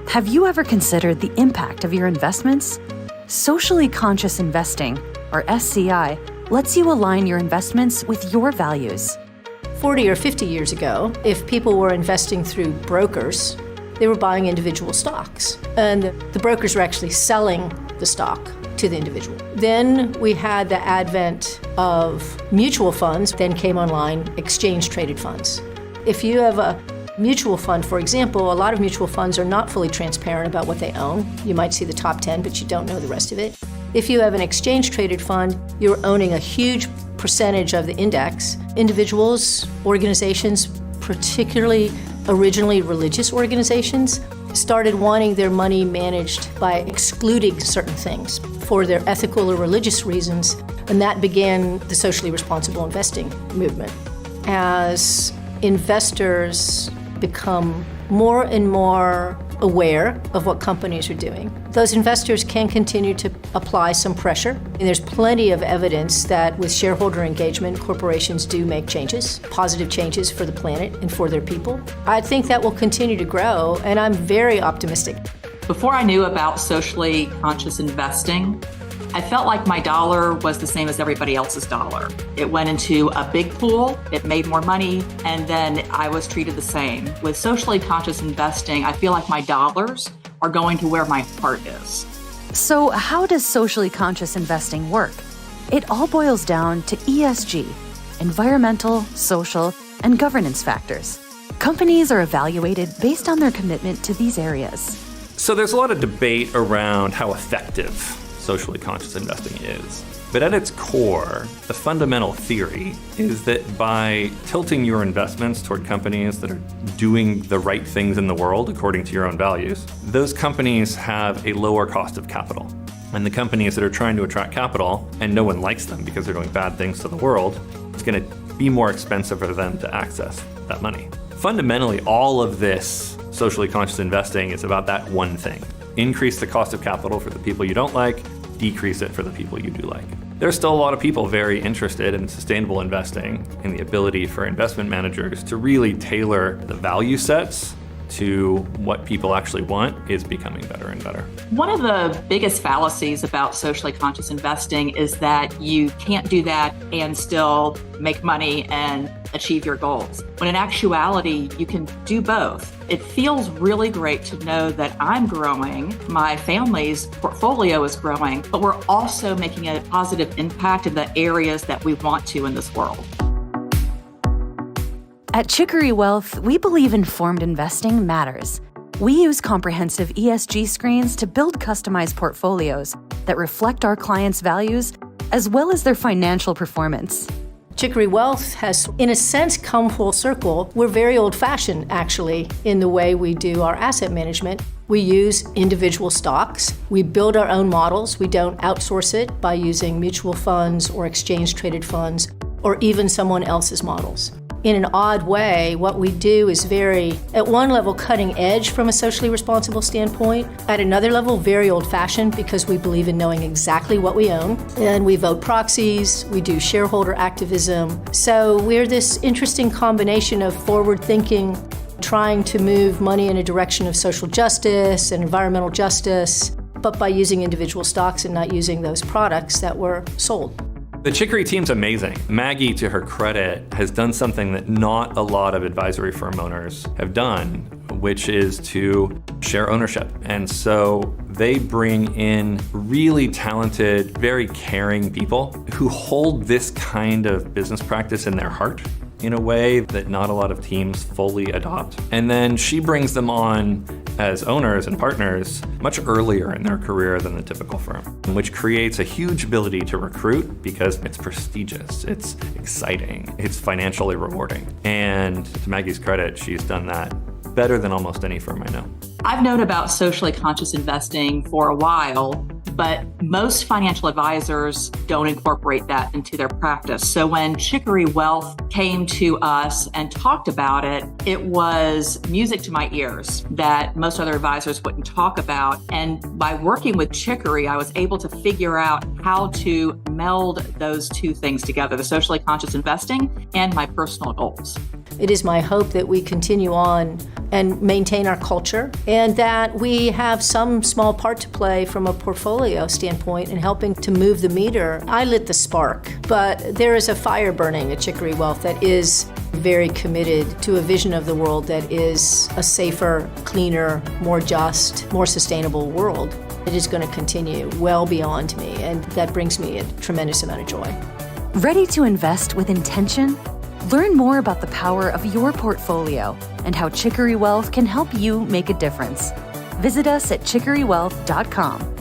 Have you ever considered the impact of your investments? Socially conscious investing, or SCI, lets you align your investments with your values. 40 or 50 years ago, if people were investing through brokers, they were buying individual stocks, and the brokers were actually selling the stock to the individual. Then we had the advent of mutual funds, then came online exchange-traded funds. If you have a mutual fund, for example, a lot of mutual funds are not fully transparent about what they own. You might see the top 10, but you don't know the rest of it. If you have an exchange-traded fund, you're owning a huge percentage of the index. Individuals, organizations, particularly originally religious organizations, started wanting their money managed by excluding certain things for their ethical or religious reasons, and that began the socially responsible investing movement. As investors become more and more aware of what companies are doing, those investors can continue to apply some pressure. And there's plenty of evidence that with shareholder engagement, corporations do make changes, positive changes for the planet and for their people. I think that will continue to grow, and I'm very optimistic. Before I knew about socially conscious investing, I felt like my dollar was the same as everybody else's dollar. It went into a big pool, it made more money, and then I was treated the same. With socially conscious investing, I feel like my dollars are going to where my heart is. So how does socially conscious investing work? It all boils down to ESG, environmental, social, and governance factors. Companies are evaluated based on their commitment to these areas. So there's a lot of debate around how effective socially conscious investing is. But at its core, the fundamental theory is that by tilting your investments toward companies that are doing the right things in the world according to your own values, those companies have a lower cost of capital. And the companies that are trying to attract capital, and no one likes them because they're doing bad things to the world, it's going to be more expensive for them to access that money. Fundamentally, all of this socially conscious investing is about that one thing. Increase the cost of capital for the people you don't like, decrease it for the people you do like. There's still a lot of people very interested in sustainable investing and the ability for investment managers to really tailor the value sets to what people actually want is becoming better and better. One of the biggest fallacies about socially conscious investing is that you can't do that and still make money and achieve your goals. When in actuality, you can do both. It feels really great to know that I'm growing, my family's portfolio is growing, but we're also making a positive impact in the areas that we want to in this world. At Chicory Wealth, we believe informed investing matters. We use comprehensive ESG screens to build customized portfolios that reflect our clients' values as well as their financial performance. Chicory Wealth has, in a sense, come full circle. We're very old-fashioned, actually, in the way we do our asset management. We use individual stocks. We build our own models. We don't outsource it by using mutual funds or exchange-traded funds or even someone else's models. In an odd way, what we do is very, at one level, cutting edge from a socially responsible standpoint. At another level, very old-fashioned because we believe in knowing exactly what we own. And we vote proxies, we do shareholder activism. So we're this interesting combination of forward-thinking, trying to move money in a direction of social justice and environmental justice, but by using individual stocks and not using those products that were sold. The Chicory team's amazing. Maggie, to her credit, has done something that not a lot of advisory firm owners have done, which is to share ownership. And so they bring in really talented, very caring people who hold this kind of business practice in their heart in a way that not a lot of teams fully adopt. And then she brings them on as owners and partners much earlier in their career than the typical firm, which creates a huge ability to recruit because it's prestigious, it's exciting, it's financially rewarding. And to Maggie's credit, she's done that better than almost any firm I know. I've known about socially conscious investing for a while, but most financial advisors don't incorporate that into their practice. So when Chicory Wealth came to us and talked about it, it was music to my ears that most other advisors wouldn't talk about. And by working with Chicory, I was able to figure out how to meld those two things together, the socially conscious investing and my personal goals. It is my hope that we continue on and maintain our culture, and that we have some small part to play from a portfolio standpoint in helping to move the meter. I lit the spark, but there is a fire burning at Chicory Wealth that is very committed to a vision of the world that is a safer, cleaner, more just, more sustainable world. It is going to continue well beyond me, and that brings me a tremendous amount of joy. Ready to invest with intention? Learn more about the power of your portfolio and how Chicory Wealth can help you make a difference. Visit us at chicorywealth.com.